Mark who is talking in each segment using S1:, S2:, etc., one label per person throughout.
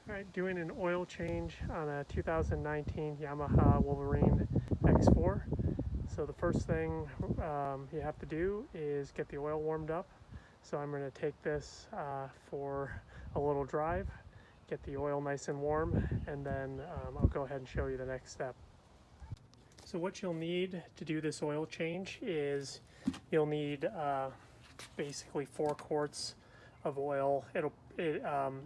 S1: Alright, doing an oil change on a 2019 Yamaha Wolverine X4. So the first thing you have to do is get the oil warmed up. So I'm going to take this for a little drive, get the oil nice and warm, and then I'll go ahead and show you the next step. So what you'll need to do this oil change is you'll need basically 4 quarts of oil.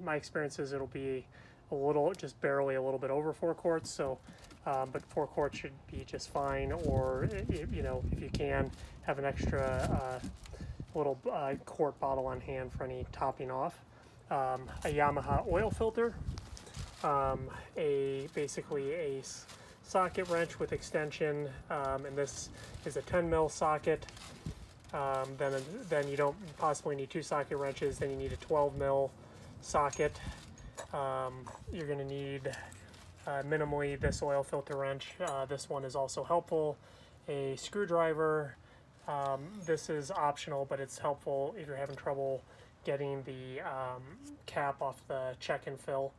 S1: My experience is it'll be a little, just barely a little bit over 4 quarts. So, but 4 quarts should be just fine. Or you know, if you can, have an extra little quart bottle on hand for any topping off. A Yamaha oil filter, basically a socket wrench with extension, and this is a 10 mil socket. Then you don't possibly need 2 socket wrenches. Then you need a 12 mil socket. You're going to need minimally this oil filter wrench. This one is also helpful. A screwdriver. This is optional, but it's helpful if you're having trouble getting the cap off the check and fill.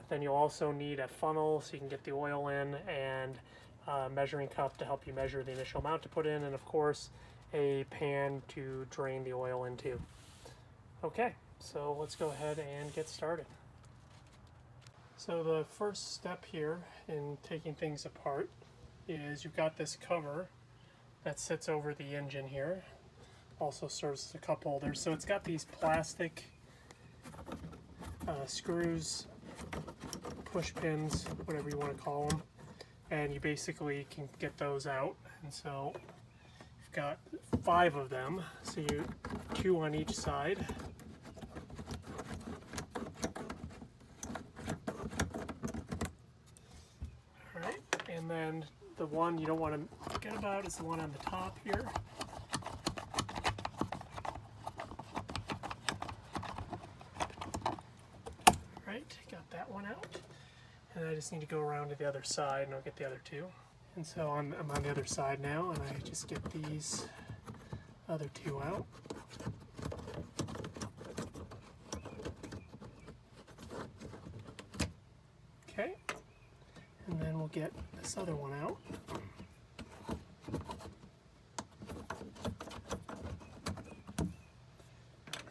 S1: Then you'll also need a funnel so you can get the oil in, and a measuring cup to help you measure the initial amount to put in, and of course a pan to drain the oil into. Okay, so let's go ahead and get started. So the first step here in taking things apart is you've got this cover that sits over the engine here. Also serves as a cup holder. So it's got these plastic screws, push pins, whatever you want to call them, and you basically can get those out. And so you've got 5 of them, so 2 on each side. All right, and then the one you don't want to forget about is the one on the top here. Got that one out, and I just need to go around to the other side and I'll get the other 2. And so I'm on the other side now, and I just get these other 2 out. Okay, and then we'll get this other one out.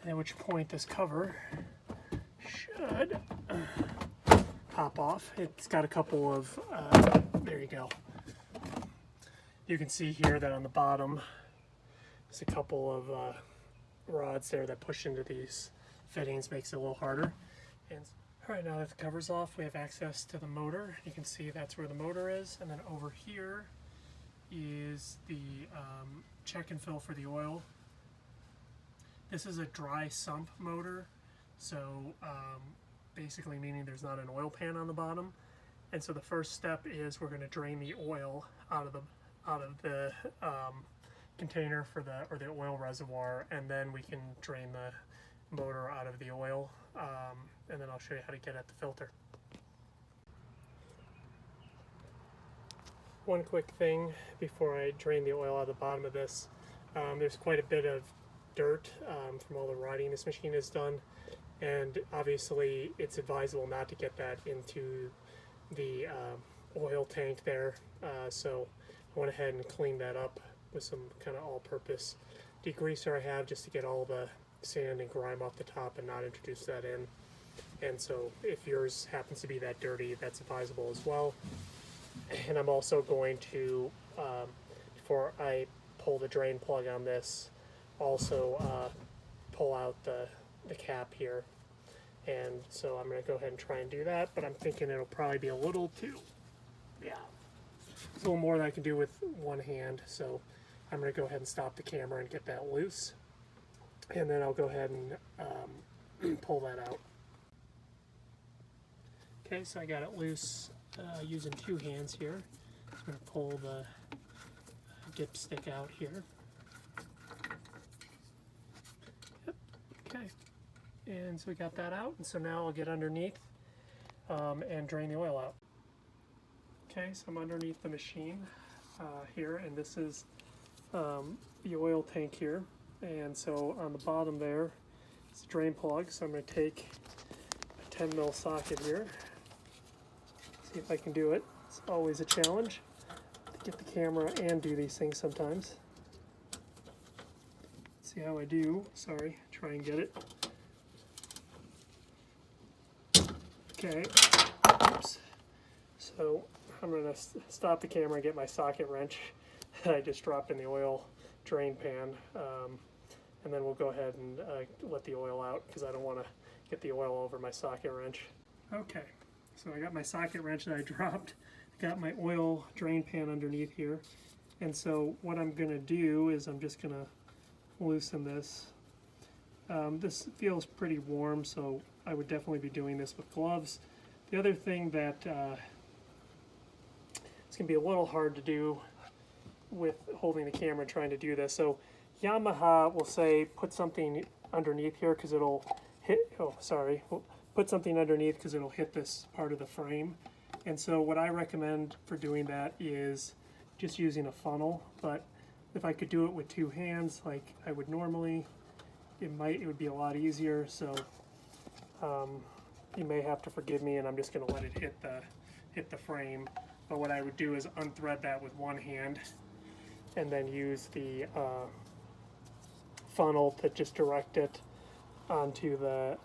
S1: At which point this cover should pop off. It's got a couple of, there you go. You can see here that on the bottom there's a couple of rods there that push into these fittings, makes it a little harder. And all right, now that the cover's off, we have access to the motor. You can see that's where the motor is, and then over here is the check and fill for the oil. This is a dry sump motor, so basically meaning there's not an oil pan on the bottom. And so the first step is we're going to drain the oil out of the container for the oil reservoir, and then we can drain the motor out of the oil, and then I'll show you how to get at the filter. One quick thing before I drain the oil out of the bottom of this, there's quite a bit of dirt from all the riding this machine has done, and obviously it's advisable not to get that into the oil tank there, so I went ahead and cleaned that up with some kind of all-purpose degreaser I have, just to get all the sand and grime off the top and not introduce that in. And so if yours happens to be that dirty, that's advisable as well. And I'm also going to, before I pull the drain plug on this, also pull out the cap here. And so I'm going to go ahead and try and do that, but I'm thinking it'll probably be a little too, yeah, it's a little more than I can do with one hand. So I'm going to go ahead and stop the camera and get that loose, and then I'll go ahead and pull that out. Okay, so I got it loose using 2 hands here. I'm going to pull the dipstick out here. Yep. Okay. And so we got that out, and so now I'll get underneath and drain the oil out. Okay, so I'm underneath the machine here, and this is the oil tank here. And so on the bottom there is a drain plug, so I'm going to take a 10mm socket here. See if I can do it. It's always a challenge to get the camera and do these things sometimes. See how I do. Sorry, try and get it. Okay. Oops. So I'm going to stop the camera and get my socket wrench that I just dropped in the oil drain pan. And then we'll go ahead and let the oil out because I don't want to get the oil over my socket wrench. Okay, so I got my socket wrench that I dropped. I got my oil drain pan underneath here. And so what I'm going to do is I'm just going to loosen this. This feels pretty warm, so I would definitely be doing this with gloves. The other thing that it's going to be a little hard to do with holding the camera and trying to do this. So Yamaha will say put something underneath here because it'll hit, put something underneath because it'll hit this part of the frame. And so what I recommend for doing that is just using a funnel, but if I could do it with two hands like I would normally, it would be a lot easier. So you may have to forgive me, and I'm just going to let it hit the frame. But what I would do is unthread that with one hand and then use the funnel to just direct it onto the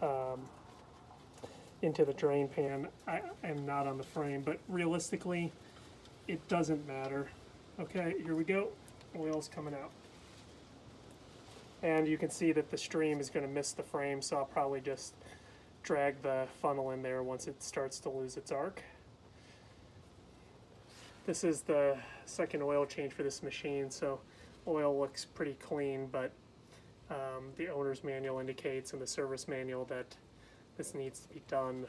S1: into the drain pan. I am not on the frame, but realistically it doesn't matter. Okay, here we go. Oil's coming out, and you can see that the stream is going to miss the frame, so I'll probably just drag the funnel in there once it starts to lose its arc. This is the second oil change for this machine, so oil looks pretty clean, but the owner's manual indicates in the service manual that this needs to be done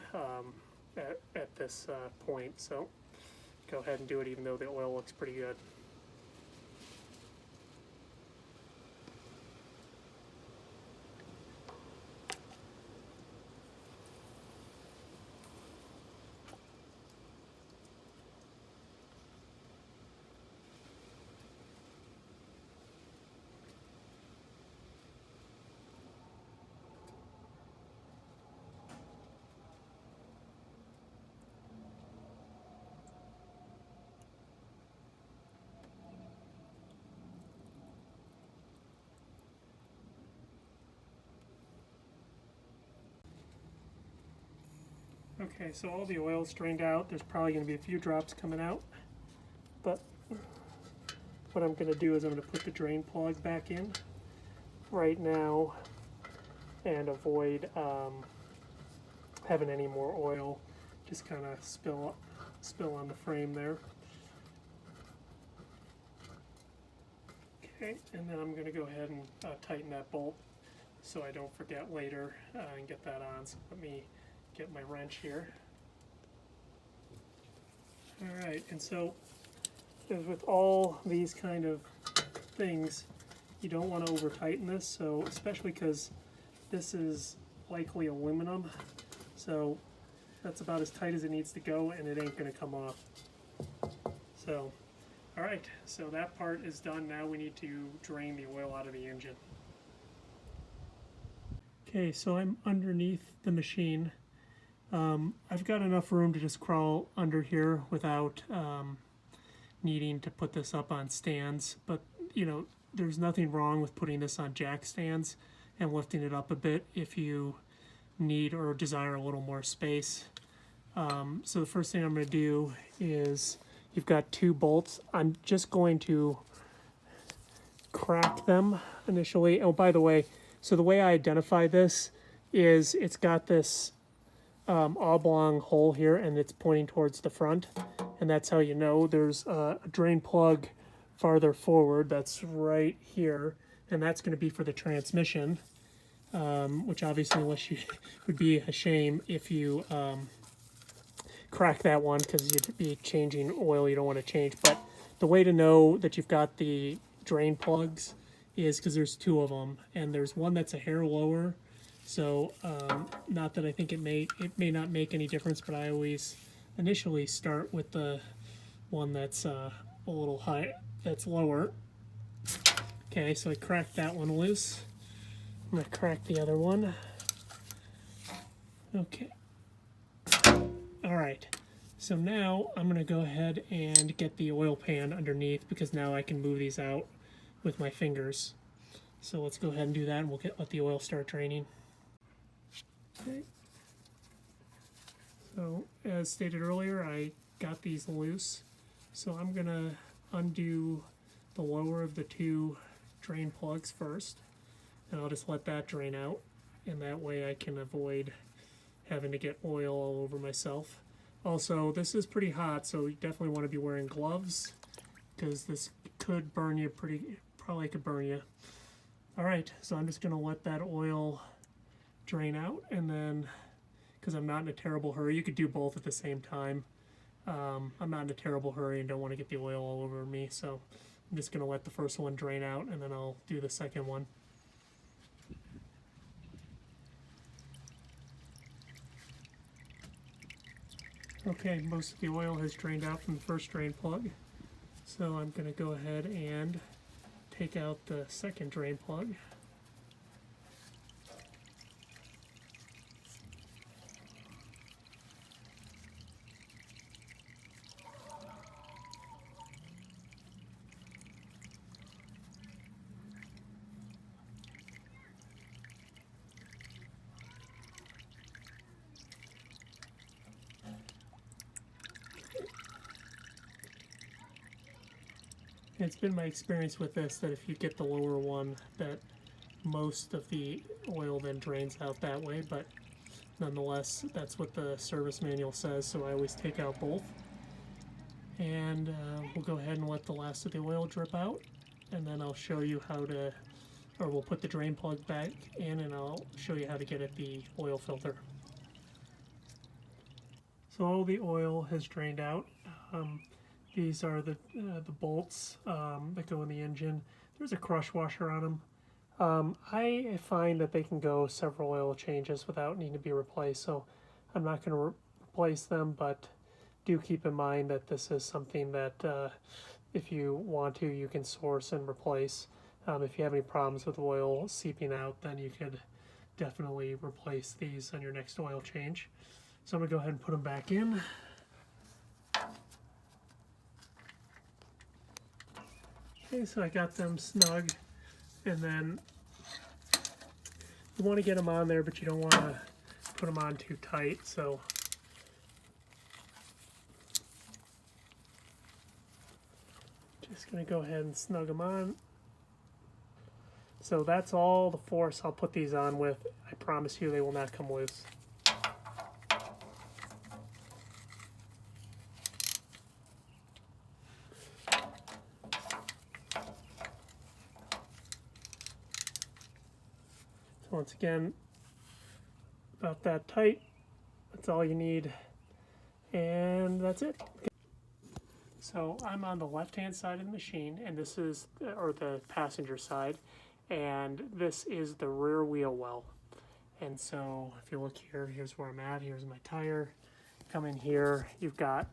S1: at this point. So go ahead and do it even though the oil looks pretty good. Okay, so all the oil is drained out. There's probably going to be a few drops coming out, but what I'm going to do is I'm going to put the drain plug back in right now and avoid having any more oil just kind of spill on the frame there. Okay, and then I'm going to go ahead and tighten that bolt so I don't forget later and get that on. So let me get my wrench here. Alright, and so as with all these kind of things, you don't want to over tighten this, so especially because this is likely aluminum, so that's about as tight as it needs to go and it ain't going to come off. So alright, so that part is done. Now we need to drain the oil out of the engine. Okay, so I'm underneath the machine. I've got enough room to just crawl under here without needing to put this up on stands, but you know, there's nothing wrong with putting this on jack stands and lifting it up a bit if you need or desire a little more space. So the first thing I'm going to do is, you've got two bolts. I'm just going to crack them initially. Oh, by the way, so the way I identify this is it's got this oblong hole here and it's pointing towards the front, and that's how you know. There's a drain plug farther forward that's right here, and that's going to be for the transmission, which obviously would be a shame if you crack that one because you'd be changing oil you don't want to change. But the way to know that you've got the drain plugs is because there's two of them, and there's one that's a hair lower. So not that I think it may not make any difference, but I always initially start with the one that's a little high, that's lower. Okay, so I cracked that one loose. I'm gonna crack the other one. Okay, So now I'm going to go ahead and get the oil pan underneath, because now I can move these out with my fingers. So let's go ahead and do that, and we'll let the oil start draining. Okay. So as stated earlier, I got these loose. So I'm going to undo the lower of the two drain plugs first, and I'll just let that drain out, and that way I can avoid having to get oil all over myself. Also, this is pretty hot, so you definitely want to be wearing gloves, because this could burn you probably could burn you. Alright, so I'm just going to let that oil drain out, and then, because I'm not in a terrible hurry, you could do both at the same time. I'm not in a terrible hurry and don't want to get the oil all over me, so I'm just going to let the first one drain out, and then I'll do the second one. Okay, most of the oil has drained out from the first drain plug, so I'm going to go ahead and take out the second drain plug. It's been my experience with this that if you get the lower one, that most of the oil then drains out that way, but nonetheless, that's what the service manual says, so I always take out both. And we'll go ahead and let the last of the oil drip out, and then I'll show you how to, or we'll put the drain plug back in, and I'll show you how to get at the oil filter. So all the oil has drained out. These are the bolts that go in the engine. There's a crush washer on them. I find that they can go several oil changes without needing to be replaced, so I'm not going to replace them, but do keep in mind that this is something that if you want to, you can source and replace. If you have any problems with oil seeping out, then you could definitely replace these on your next oil change. So I'm going to go ahead and put them back in. Okay, so I got them snug, and then you want to get them on there, but you don't want to put them on too tight, so just going to go ahead and snug them on. So that's all the force I'll put these on with. I promise you they will not come loose. Once again, about that tight. That's all you need, and that's it. So I'm on the left-hand side of the machine, and this is, or the passenger side, and this is the rear wheel well. And so if you look here, here's where I'm at. Here's my tire. Come in here. You've got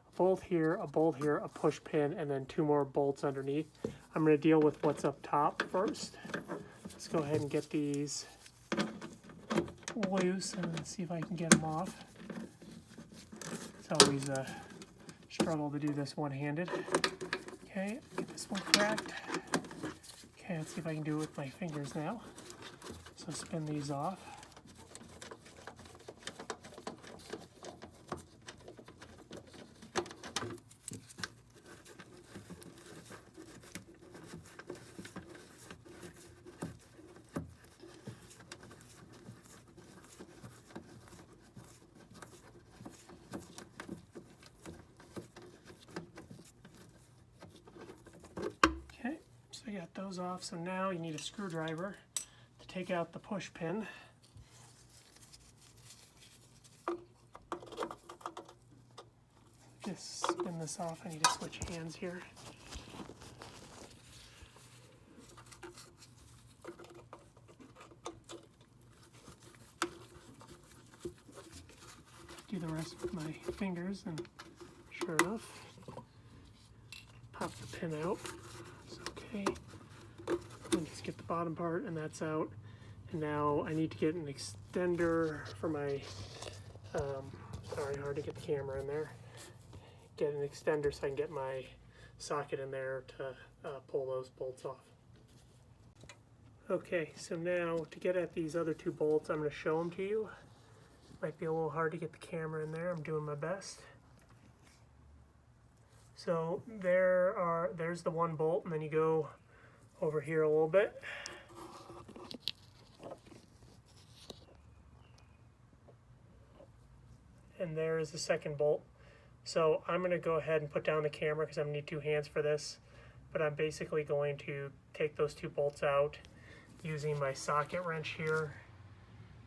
S1: a bolt here, a push pin, and then two more bolts underneath. I'm going to deal with what's up top first. Let's go ahead and get these loose and see if I can get them off. It's always a struggle to do this one-handed. Okay, get this one cracked. Okay, let's see if I can do it with my fingers now. So spin these off. So I got those off, so now you need a screwdriver to take out the push pin. Just spin this off, I need to switch hands here. Do the rest with my fingers, and sure enough, pop the pin out. Okay, and just get the bottom part, and that's out. And now I need to get an extender for my Sorry, hard to get the camera in there. Get an extender so I can get my socket in there to pull those bolts off. Okay, so now to get at these other two bolts, I'm going to show them to you. Might be a little hard to get the camera in there. I'm doing my best. So there's the one bolt, and then you go over here a little bit. And there is the second bolt. So I'm going to go ahead and put down the camera because I'm going to need two hands for this. But I'm basically going to take those two bolts out using my socket wrench here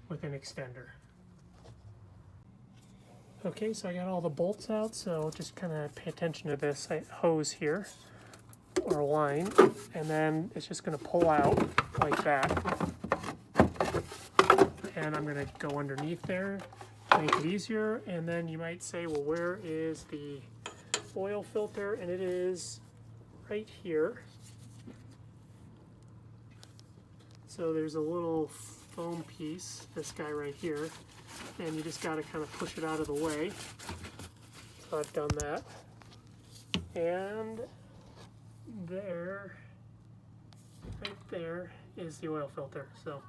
S1: with an extender. Okay, so I got all the bolts out, so just kind of pay attention to this hose here, or line, and then it's just going to pull out like that. And I'm going to go underneath there, make it easier, and then you might say, well, where is the oil filter? And it is right here. So there's a little foam piece, this guy right here, and you just got to kind of push it out of the way. So I've done that. And there, right there, is the oil filter. So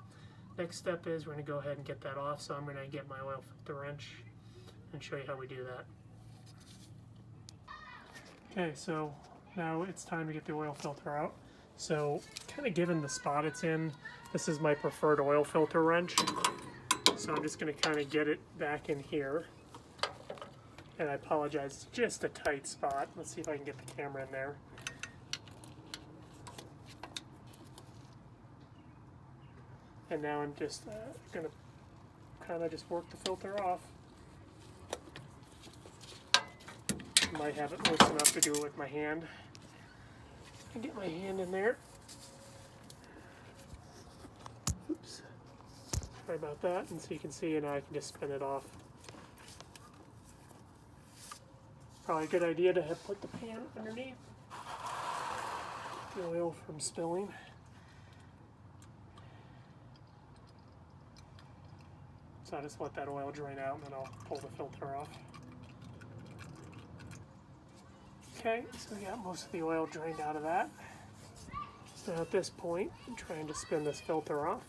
S1: next step is we're going to go ahead and get that off. So I'm going to get my oil filter wrench and show you how we do that. Okay, so now it's time to get the oil filter out. So kind of given the spot it's in, this is my preferred oil filter wrench. So I'm just going to kind of get it back in here. And I apologize, it's just a tight spot. Let's see if I can get the camera in there. And now I'm just going to kind of just work the filter off. Might have it loose enough to do it with my hand. I get my hand in there. Oops. Sorry about that. And so you can see, and now I can just spin it off. Probably a good idea to have put the pan underneath. The oil from spilling. So I just let that oil drain out, and then I'll pull the filter off. Okay, so we got most of the oil drained out of that. So at this point, I'm trying to spin this filter off.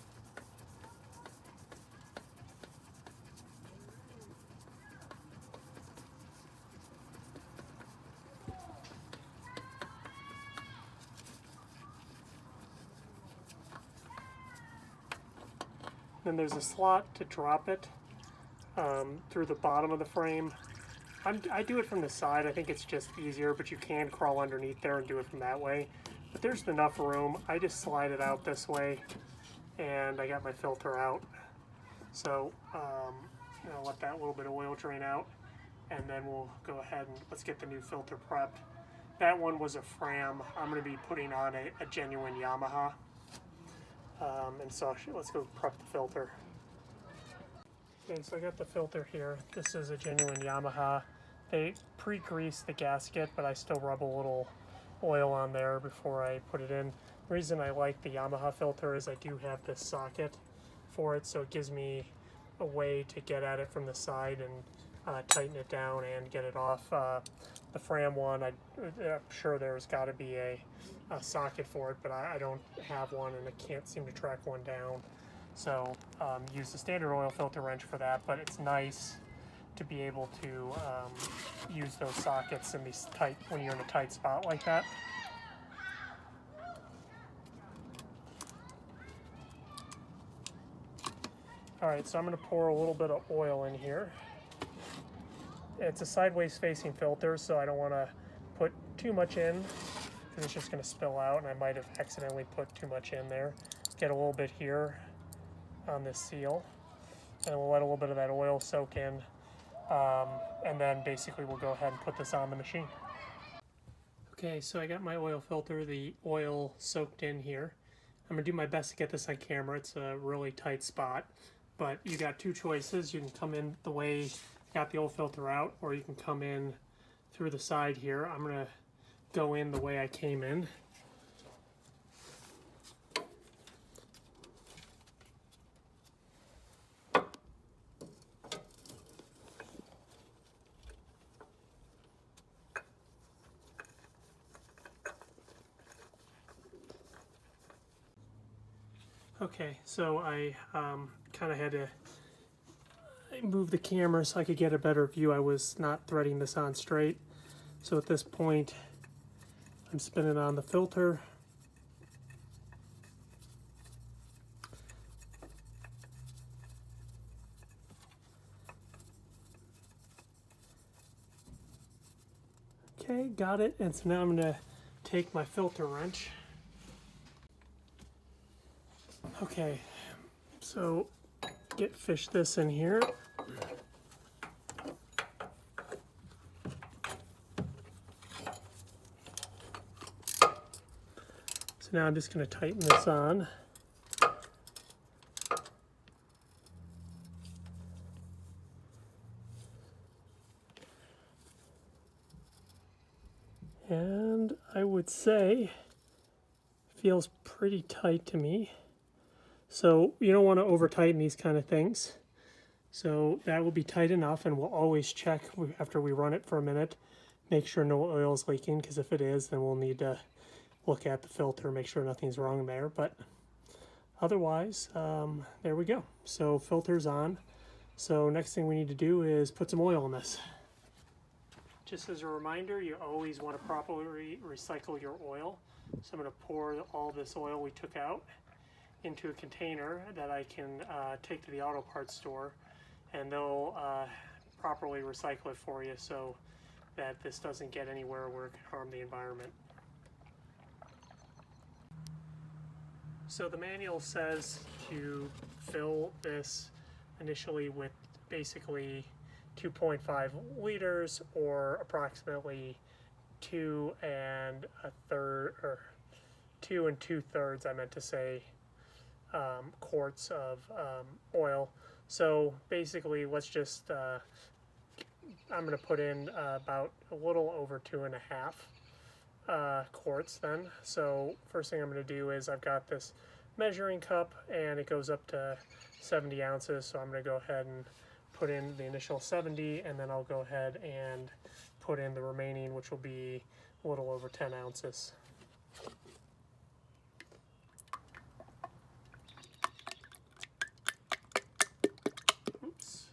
S1: Then there's a slot to drop it through the bottom of the frame. I do it from the side. I think it's just easier, but you can crawl underneath there and do it from that way. But there's enough room. I just slide it out this way, and I got my filter out. So I'll let that little bit of oil drain out, and then we'll go ahead and let's get the new filter prepped. That one was a Fram. I'm going to be putting on a genuine Yamaha. And so let's go prep the filter. Okay, so I got the filter here. This is a genuine Yamaha. They pre-grease the gasket, but I still rub a little oil on there before I put it in. The reason I like the Yamaha filter is I do have this socket for it, so it gives me a way to get at it from the side and tighten it down and get it off. The Fram one, I'm sure there's got to be a socket for it, but I don't have one, and I can't seem to track one down. So use the standard oil filter wrench for that, but it's nice to be able to use those sockets in these tight, when you're in a tight spot like that. Alright, so I'm going to pour a little bit of oil in here. It's a sideways facing filter, so I don't want to put too much in because it's just going to spill out, and I might have accidentally put too much in there. Get a little bit here on this seal, and we'll let a little bit of that oil soak in, and then basically we'll go ahead and put this on the machine. Okay, so I got my oil filter, the oil soaked in here. I'm going to do my best to get this on camera. It's a really tight spot, but you got two choices. You can come in the way you got the oil filter out, or you can come in through the side here. I'm going to go in the way I came in. Okay, so I kind of had to move the camera so I could get a better view. I was not threading this on straight. So at this point, I'm spinning on the filter. Okay, got it. And so now I'm going to take my filter wrench. Okay, so fish this in here. So now I'm just going to tighten this on. And I would say feels pretty tight to me. So you don't want to over tighten these kind of things. So that will be tight enough, and we'll always check after we run it for a minute, make sure no oil is leaking, because if it is, then we'll need to look at the filter, make sure nothing's wrong there. But otherwise, there we go. So filter's on. So next thing we need to do is put some oil in this. Just as a reminder, you always want to properly recycle your oil. So I'm going to pour all this oil we took out into a container that I can take to the auto parts store, and they'll properly recycle it for you so that this doesn't get anywhere where it can harm the environment. So the manual says to fill this initially with basically 2.5 liters, or approximately 2 2.2 I meant to say, quarts of oil. So basically, let's just I'm going to put in about a little over 2.5 quarts then. So first thing I'm going to do is I've got this measuring cup, and it goes up to 70 ounces. So I'm going to go ahead and put in the initial 70, and then I'll go ahead and put in the remaining, which will be a little over 10 ounces. Oops.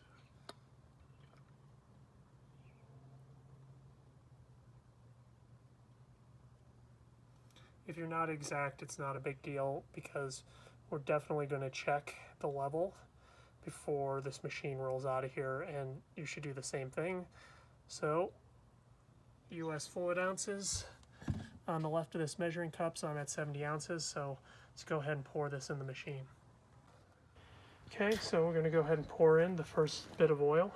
S1: If you're not exact, it's not a big deal, because we're definitely going to check the level before this machine rolls out of here, and you should do the same thing. So US fluid ounces on the left of this measuring cup, so I'm at 70 ounces. So let's go ahead and pour this in the machine. Okay, so we're going to go ahead and pour in the first bit of oil.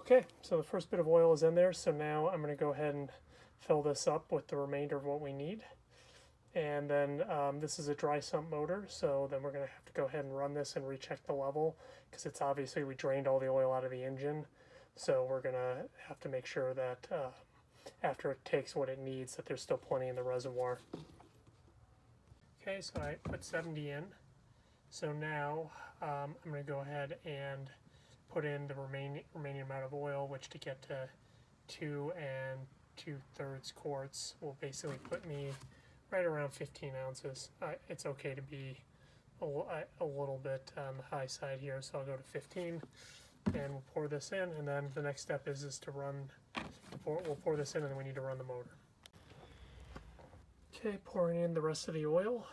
S1: Okay, so the first bit of oil is in there, so now I'm going to go ahead and fill this up with the remainder of what we need. And then this is a dry sump motor, so then we're going to have to go ahead and run this and recheck the level, because it's obviously we drained all the oil out of the engine. So we're going to have to make sure that after it takes what it needs, that there's still plenty in the reservoir. Okay, so I put 70 in. So now I'm going to go ahead and put in the remaining amount of oil, which to get to 2 2/3 quarts will basically put me right around 15 ounces. It's okay to be a little bit on the high side here, so I'll go to 15, and we'll pour this in, and then the next step is to run, we'll pour this in, and then we need to run the motor. Okay, pouring in the rest of the oil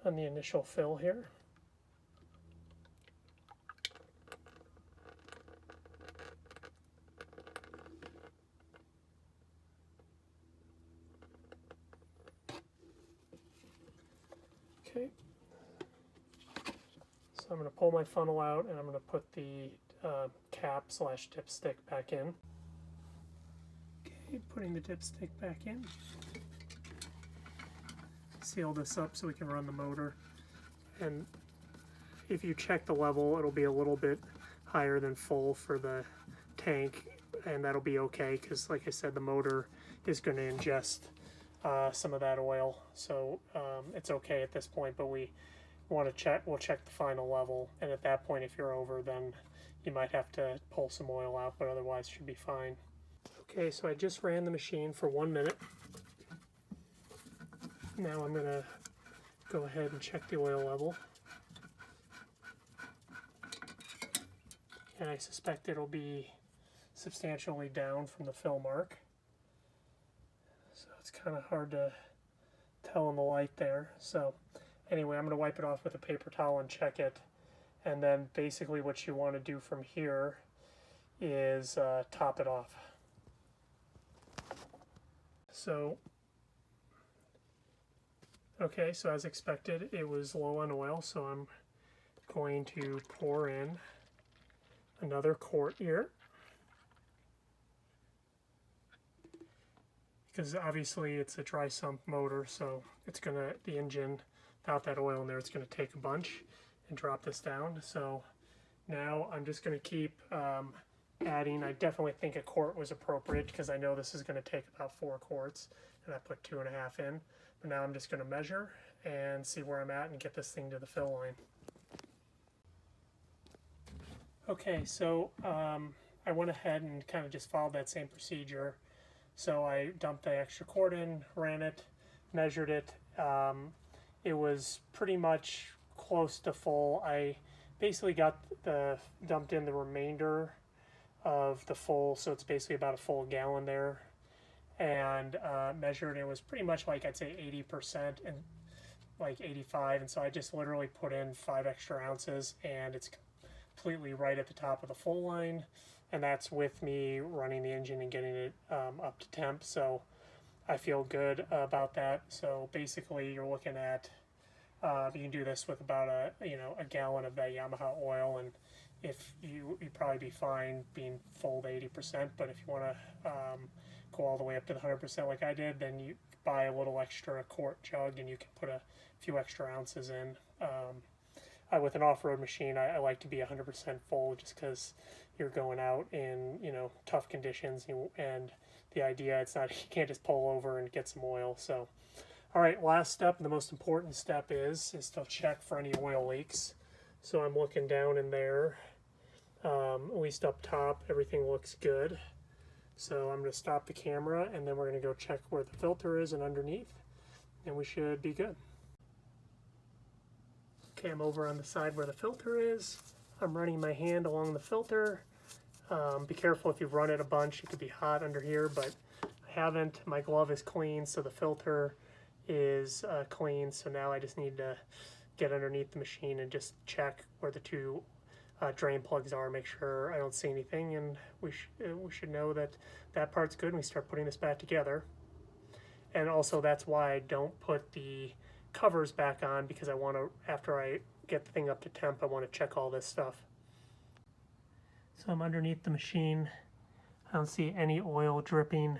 S1: on the initial fill here. Okay, so I'm going to pull my funnel out and I'm going to put the cap / dipstick back in. Okay, putting the dipstick back in. Seal this up so we can run the motor. And if you check the level, it'll be a little bit higher than full for the tank, and that'll be okay because, like I said, the motor is going to ingest some of that oil, so it's okay at this point. But we want to check. We'll check the final level, and at that point, if you're over, then you might have to pull some oil out, but otherwise should be fine. Okay, so I just ran the machine for 1 minute. Now I'm going to go ahead and check the oil level. And I suspect it'll be substantially down from the fill mark. So it's kind of hard to tell in the light there. So anyway, I'm going to wipe it off with a paper towel and check it. And then basically what you want to do from here is top it off. So, okay, so as expected, it was low on oil, so I'm going to pour in another quart here, because obviously it's a dry sump motor, so it's gonna, the engine without that oil in there, it's gonna take a bunch and drop this down. So now I'm just gonna keep adding. I definitely think a quart was appropriate because I know this is gonna take about 4 quarts, and I put 2.5 in. But now I'm just gonna measure and see where I'm at and get this thing to the fill line. Okay, so I went ahead and kind of just followed that same procedure. So I dumped the extra quart in, ran it, measured it. It was pretty much close to full. I basically dumped in the remainder of the full, so it's basically about a full gallon there, and measured. It was pretty much like, I'd say 80% and like 85, and so I just literally put in 5 extra ounces, and it's completely right at the top of the full line, and that's with me running the engine and getting it up to temp, so I feel good about that. So basically you're looking at you can do this with about a gallon of that Yamaha oil, and if you'd probably be fine being full to 80%, but if you want to go all the way up to the 100% like I did, then you buy a little extra quart jug and you can put a few extra ounces in. With an off-road machine, I like to be 100% full just because you're going out in tough conditions, and the idea, it's not, you can't just pull over and get some oil. So, all right, last step, the most important step is to check for any oil leaks. So I'm looking down in there, at least up top, everything looks good. So I'm going to stop the camera, and then we're going to go check where the filter is and underneath, and we should be good. Okay, I'm over on the side where the filter is. I'm running my hand along the filter. Be careful if you run it a bunch, it could be hot under here, but I haven't. My glove is clean, so the filter is clean. So now I just need to get underneath the machine and just check where the 2 drain plugs are, make sure I don't see anything, and we should know that that part's good, and we start putting this back together. And also that's why I don't put the covers back on, because I want to, after I get the thing up to temp, I want to check all this stuff. So I'm underneath the machine. I don't see any oil dripping.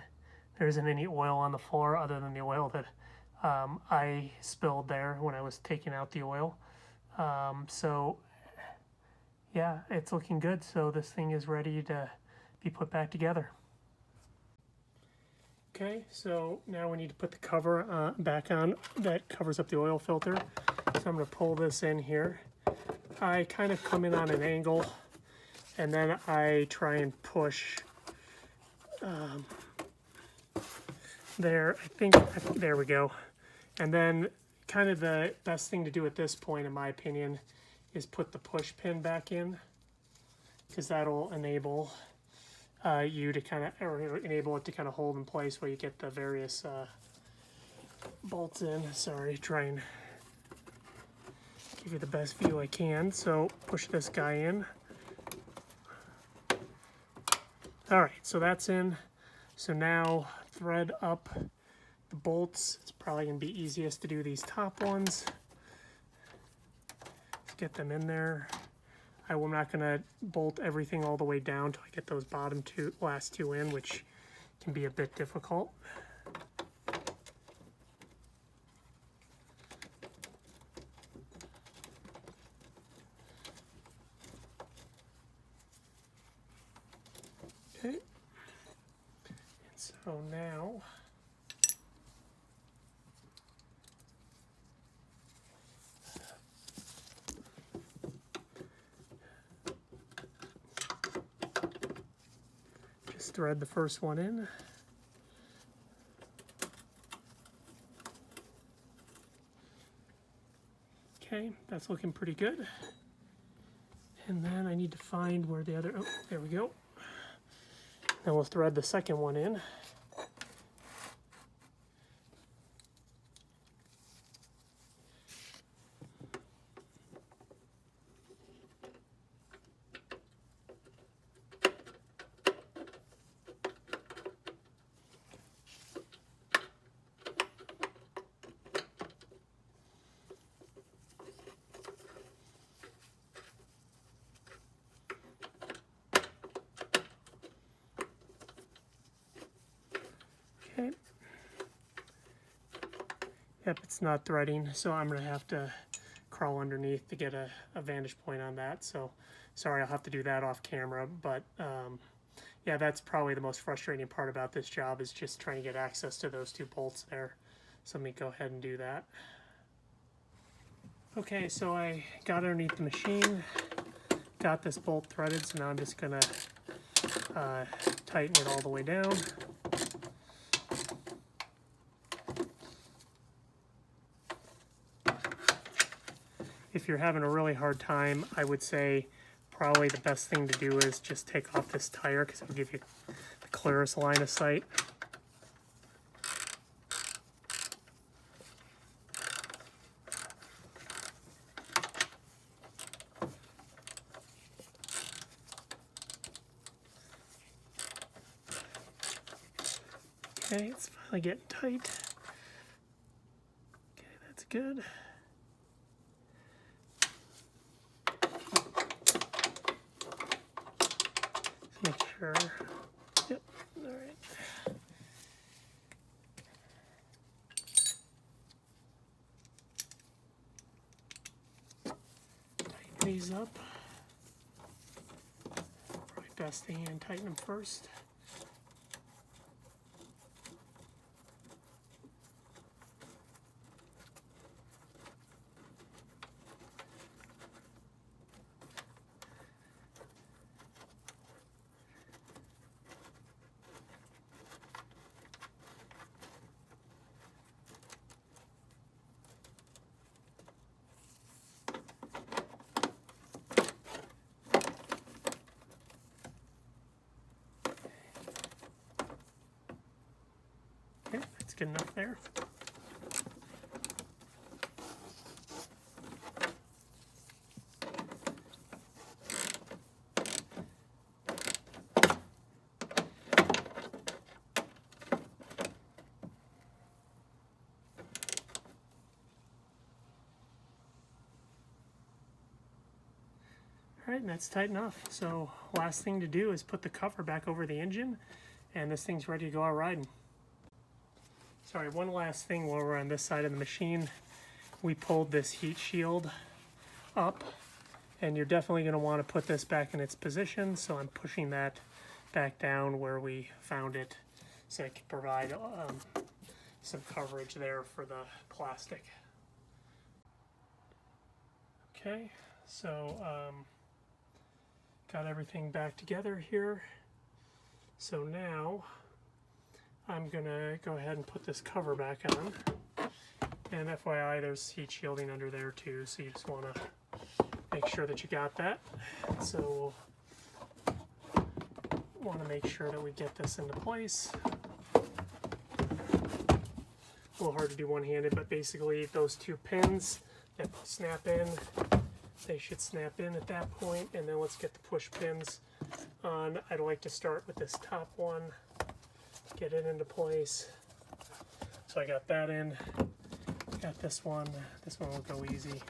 S1: There isn't any oil on the floor other than the oil that I spilled there when I was taking out the oil. So yeah, it's looking good. So this thing is ready to be put back together. Okay, so now we need to put the cover back on that covers up the oil filter. So I'm going to pull this in here. I kind of come in on an angle, and then I try and push there. I think, there we go. And then kind of the best thing to do at this point, in my opinion, is put the push pin back in, because that'll enable you to kind of, or enable it to kind of hold in place while you get the various bolts in. Sorry, try and give you the best view I can. So push this guy in. All right, so that's in. So now thread up the bolts. It's probably gonna be easiest to do these top ones. Just get them in there. I'm not going to bolt everything all the way down until I get those last two in, which can be a bit difficult. Okay, and so now just thread the first one in. Okay, that's looking pretty good. And then I need to find where the other, oh, there we go. Then we'll thread the second one in. Okay. Yep, it's not threading, so I'm gonna have to crawl underneath to get a vantage point on that. So sorry, I'll have to do that off camera, but yeah, that's probably the most frustrating part about this job, is just trying to get access to those two bolts there. So let me go ahead and do that. Okay, so I got underneath the machine, got this bolt threaded, so now I'm just gonna tighten it all the way down. If you're having a really hard time, I would say probably the best thing to do is just take off this tire, because it'll give you the clearest line of sight. Okay, it's finally getting tight. Okay, that's good. Make sure. Yep. All right. Tighten these up. Probably best to hand tighten them first. Okay, that's good enough there. All right, and that's tight enough. So last thing to do is put the cover back over the engine, and this thing's ready to go out riding. Sorry, one last thing while we're on this side of the machine. We pulled this heat shield up, and you're definitely going to want to put this back in its position, so I'm pushing that back down where we found it, so it can provide some coverage there for the plastic. Okay, so got everything back together here. So now I'm gonna go ahead and put this cover back on. And FYI, there's heat shielding under there too, so you just wanna make sure that you got that. So we'll wanna make sure that we get this into place. A little hard to do one-handed, but basically those two pins that snap in, they should snap in at that point, and then let's get the push pins on. I'd like to start with this top one, get it into place. So I got that in, got this one will go easy.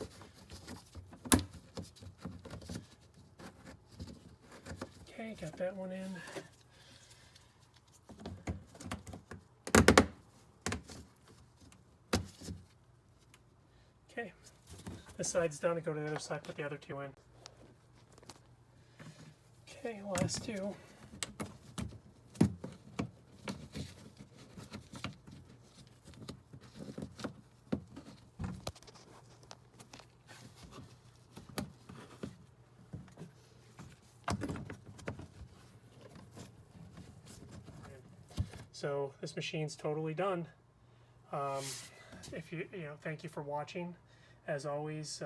S1: Okay, got that one in. Okay, this side's done. I go to the other side, put the other two in. Okay, last two. So this machine's totally done. If you thank you for watching. As always,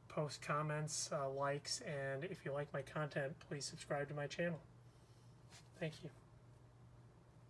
S1: post comments, likes, and if you like my content, please subscribe to my channel. Thank you.